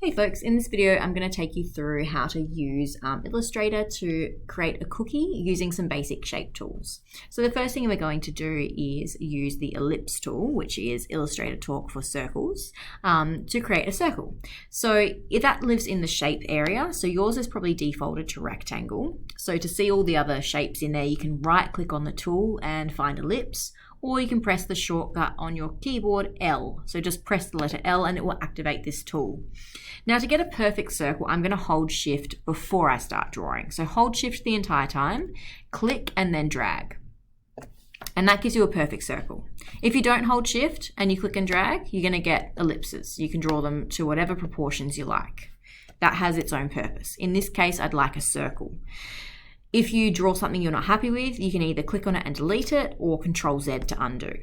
Hey folks, in this video I'm going to take you through how to use Illustrator to create a cookie using some basic shape tools. So the first thing we're going to do is use the ellipse tool, which is Illustrator Talk for circles, to create a circle. So that lives in the shape area, so yours is probably defaulted to rectangle. So to see all the other shapes in there, you can right click on the tool and find ellipse, or you can press the shortcut on your keyboard L. So just press the letter L and it will activate this tool. Now to get a perfect circle, I'm going to hold shift before I start drawing. So hold shift the entire time, click and then drag. And that gives you a perfect circle. If you don't hold shift and you click and drag, you're going to get ellipses. You can draw them to whatever proportions you like. That has its own purpose. In this case, I'd like a circle. If you draw something you're not happy with, you can either click on it and delete it or Control Z to undo.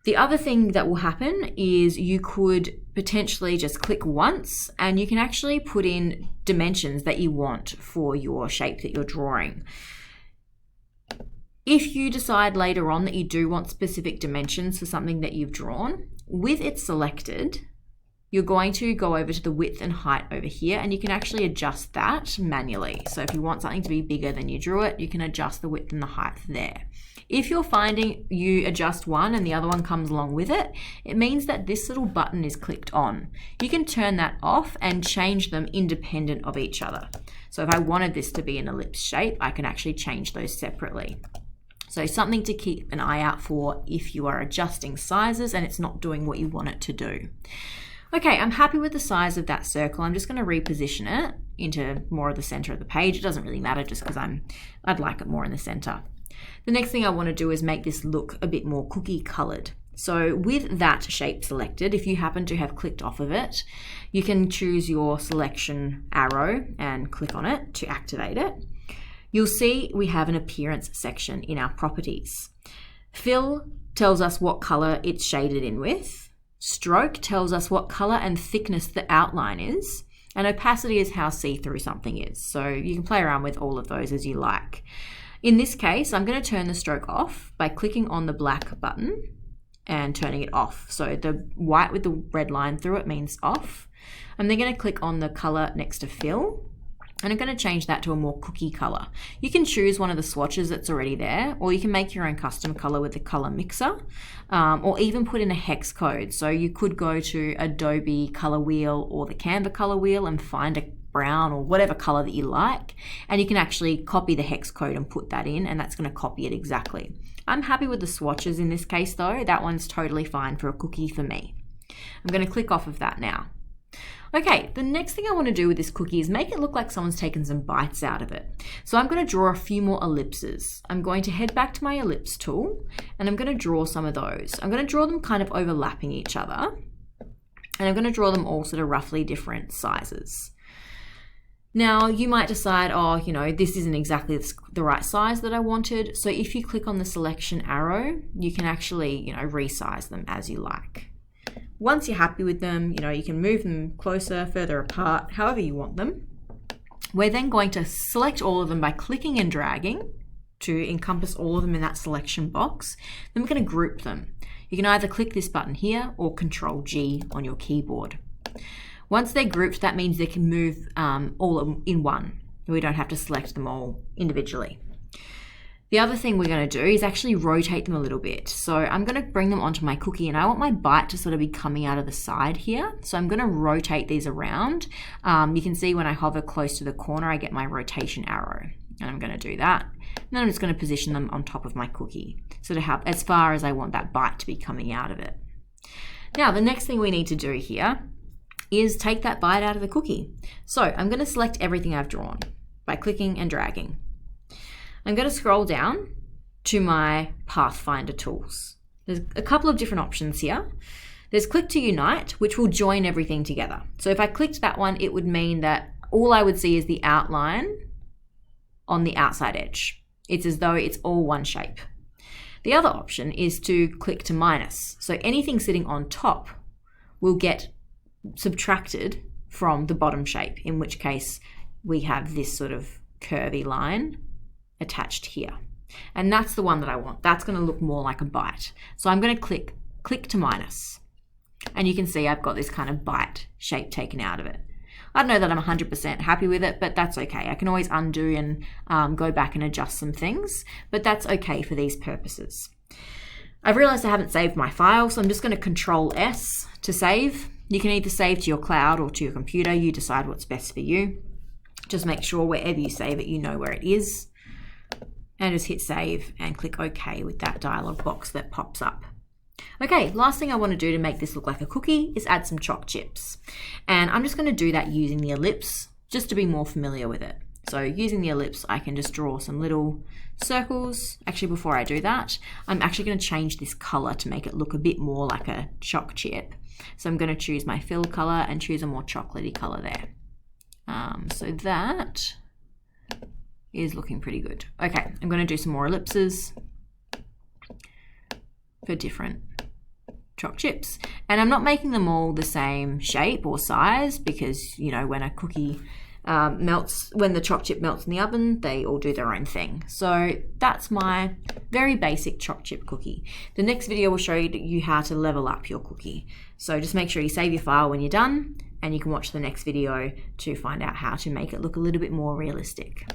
The other thing that will happen is you could potentially just click once and you can actually put in dimensions that you want for your shape that you're drawing. If you decide later on that you do want specific dimensions for something that you've drawn, with it selected, you're going to go over to the width and height over here and you can actually adjust that manually. So if you want something to be bigger than you drew it, you can adjust the width and the height there. If you're finding you adjust one and the other one comes along with it, it means that this little button is clicked on. You can turn that off and change them independent of each other. So if I wanted this to be an ellipse shape, I can actually change those separately. So something to keep an eye out for if you are adjusting sizes and it's not doing what you want it to do. Okay, I'm happy with the size of that circle. I'm just going to reposition it into more of the center of the page. It doesn't really matter just because I'd like it more in the center. The next thing I want to do is make this look a bit more cookie colored. So with that shape selected, if you happen to have clicked off of it, you can choose your selection arrow and click on it to activate it. You'll see we have an appearance section in our properties. Fill tells us what color it's shaded in with. Stroke tells us what color and thickness the outline is, and opacity is how see-through something is. So you can play around with all of those as you like. In this case, I'm going to turn the stroke off by clicking on the black button and turning it off. So the white with the red line through it means off. I'm then going to click on the color next to fill, and I'm going to change that to a more cookie color. You can choose one of the swatches that's already there, or you can make your own custom color with the color mixer, or even put in a hex code. So you could go to Adobe Color Wheel or the Canva Color Wheel and find a brown or whatever color that you like, and you can actually copy the hex code and put that in, and that's going to copy it exactly. I'm happy with the swatches in this case though. That one's totally fine for a cookie for me. I'm going to click off of that now. Okay, the next thing I want to do with this cookie is make it look like someone's taken some bites out of it. So I'm going to draw a few more ellipses. I'm going to head back to my ellipse tool and I'm going to draw some of those. I'm going to draw them kind of overlapping each other, and I'm going to draw them all sort of roughly different sizes. Now you might decide, oh, you know, this isn't exactly the right size that I wanted. So if you click on the selection arrow, you can actually, you know, resize them as you like. Once you're happy with them, you know, you can move them closer, further apart, however you want them. We're then going to select all of them by clicking and dragging to encompass all of them in that selection box. Then we're going to group them. You can either click this button here or Control G on your keyboard. Once they're grouped, that means they can move all in one. We don't have to select them all individually. The other thing we're going to do is actually rotate them a little bit. So I'm going to bring them onto my cookie, and I want my bite to sort of be coming out of the side here. So I'm going to rotate these around. You can see when I hover close to the corner, I get my rotation arrow. And I'm going to do that. And then I'm just going to position them on top of my cookie, so to have as far as I want that bite to be coming out of it. Now, the next thing we need to do here is take that bite out of the cookie. So I'm going to select everything I've drawn by clicking and dragging. I'm going to scroll down to my Pathfinder tools. There's a couple of different options here. There's click to unite, which will join everything together. So if I clicked that one, it would mean that all I would see is the outline on the outside edge. It's as though it's all one shape. The other option is to click to minus. So anything sitting on top will get subtracted from the bottom shape, in which case we have this sort of curvy line attached here. And that's the one that I want. That's going to look more like a bite. So I'm going to click to minus. And you can see I've got this kind of bite shape taken out of it. I don't know that I'm 100% happy with it, but that's okay. I can always undo and go back and adjust some things, but that's okay for these purposes. I've realized I haven't saved my file, so I'm just going to Control S to save. You can either save to your cloud or to your computer. You decide what's best for you. Just make sure wherever you save it, you know where it is. And just hit save and click OK with that dialog box that pops up. Okay, last thing I want to do to make this look like a cookie is add some choc chips. And I'm just going to do that using the ellipse, just to be more familiar with it. So using the ellipse, I can just draw some little circles. Actually, before I do that, I'm actually going to change this color to make it look a bit more like a choc chip. So I'm going to choose my fill color and choose a more chocolatey color there. So that is looking pretty good. Okay, I'm going to do some more ellipses for different choc chips. And I'm not making them all the same shape or size because, you know, when a cookie melts, when the choc chip melts in the oven, they all do their own thing. So that's my very basic choc chip cookie. The next video will show you how to level up your cookie. So just make sure you save your file when you're done, and you can watch the next video to find out how to make it look a little bit more realistic.